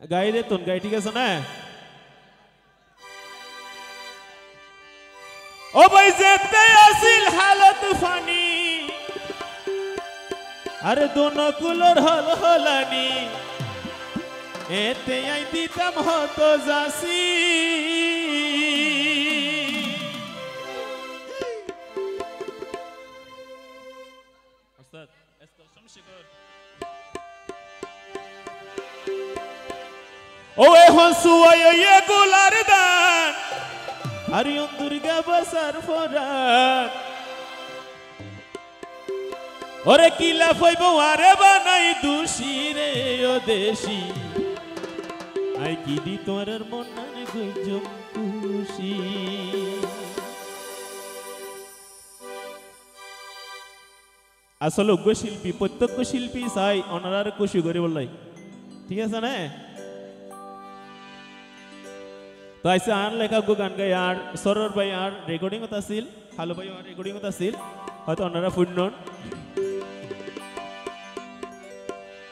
গাই রে তোন গাই ঠিক আছে না ও ভাই যেতে আসিল হালত ফানি আরে দোনো কুলোর হল হলানি এতে আই দিতাম হতো যাসি ওস্তাদ এত সমশিকর ও এখন সুয়াই এ গোলার দান আর দুর্গা বসার ফরাত ওরে কিলা ফইব আরে বানাই দুষি রে ও দেশি আই কি দি তোর মন না গুজম খুশি আসলে উগ্র শিল্পী প্রত্যক্ষ শিল্পী চাই অনারার খুশি করে বললাই ঠিক আছে না তো আইসে আর লেখা গান গাই আর সরর ভাই আর রেকর্ডিং হতা ছিল হালো ভাই আর রেকর্ডিং হতা ছিল হয়তো ওনারা ফুটনন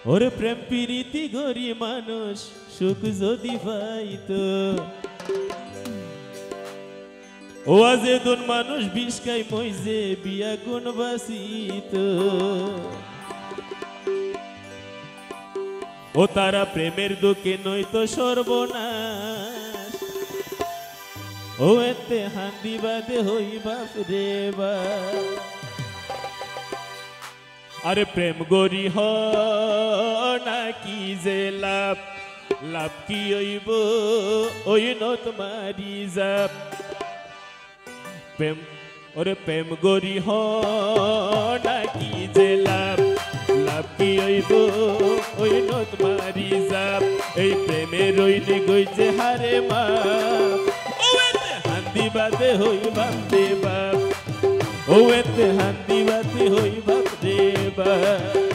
ওরে প্রেম প্রীতি গরি মানুষ সুখ যদি পাইতো ও আজে দুন মানুষ বিষ খাই মই যে বিয়া গুণ বাসিত ও তারা প্রেমের দুঃখে নয়তো সর্বনাশ ও এতে হান্দি বাদে হই বাপ রে বা আরে প্রেম গরি হ নাকি যে লাভ লাভ কি হইব ওই নত মারি যাব প্রেম ওরে প্রেম গরি হ নাকি যে লাভ লাভ কি হইব ওই নত মারি যাব এই প্রেমের রইলে গইছে হারে মা ও এতে হান্দি বাদে হই বাপ রে বাপ ও এতে হান্দি বাদে হই বাপ রে বাপ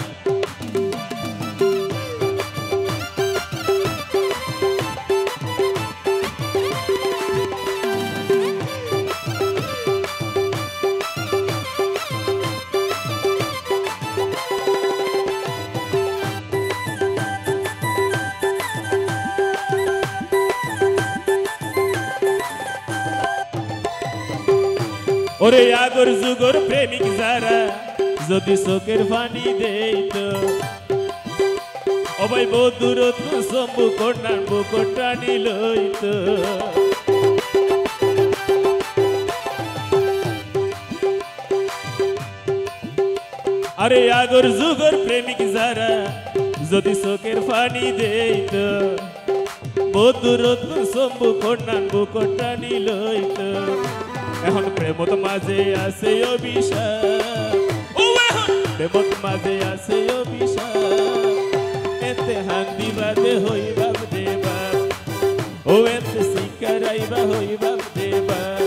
ওরে আগর যুগর প্রেমিক যারা যদি চোখের পানি দেইত ও ভাই বহু দূরত্ব সম্ভু কন্যার বুকট টানি লইত আরে আগর যুগর প্রেমিক যারা যদি চোখের পানি দেইত বহু দূরত্ব সম্ভু কন্যার বুকট টানি লইত এখন প্রেমত মাঝে আছে অভিশাপ ও এখন প্রেমত মাঝে আছে অভিশাপ এতে হান্দি বাদে হই বাপ রে বাপ ও এতে শিকারাইবা হই বাপ রে বাপ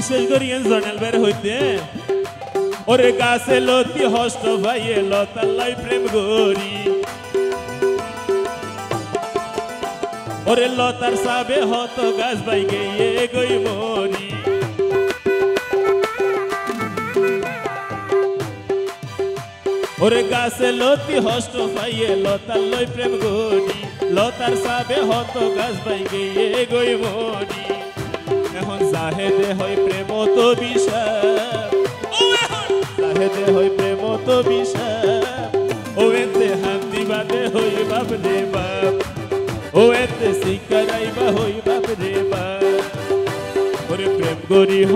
বিশেষ করে জনাল বের হইতে ওরে গাছে লতি হস্ত ভাইয়ে লতাল্লাই প্রেম গরি ওরে লতার সাবে হত গাছ ভাই গিয়ে গই মরি ওরে গাছে লতি হস্ত ভাইয়ে লতাল্লাই প্রেম গরি লতার সাবে হত গাছ ভাই গিয়ে গই মরি এখন জাহেদে হয় প্রেম তো বিষাপ ও এখন জাহেদে হয় প্রেম তো বিষাপ ও এতে হান্দি বাদে হই বাপ রে বাপ ও এতে শিকারাইবা হই বাপ রে বাপ ওরে প্রেম গরি হ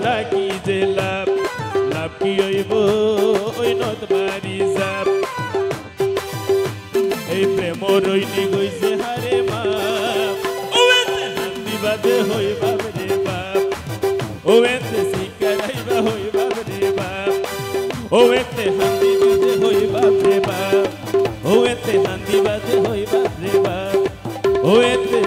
নাকি যে লাভ লাভ কি হইব ওই নত মারি যাব এই প্রেম রইলি গইছে হারে মা বাদে হই বাপ রে বাপ ও এতে শিকারাইবা হই বাপ রে বাপ ও এতে হান্দি বাদে হই বাপ রে বাপ ও এতে হান্দি বাদে হই বাপ রে বাপ ও এতে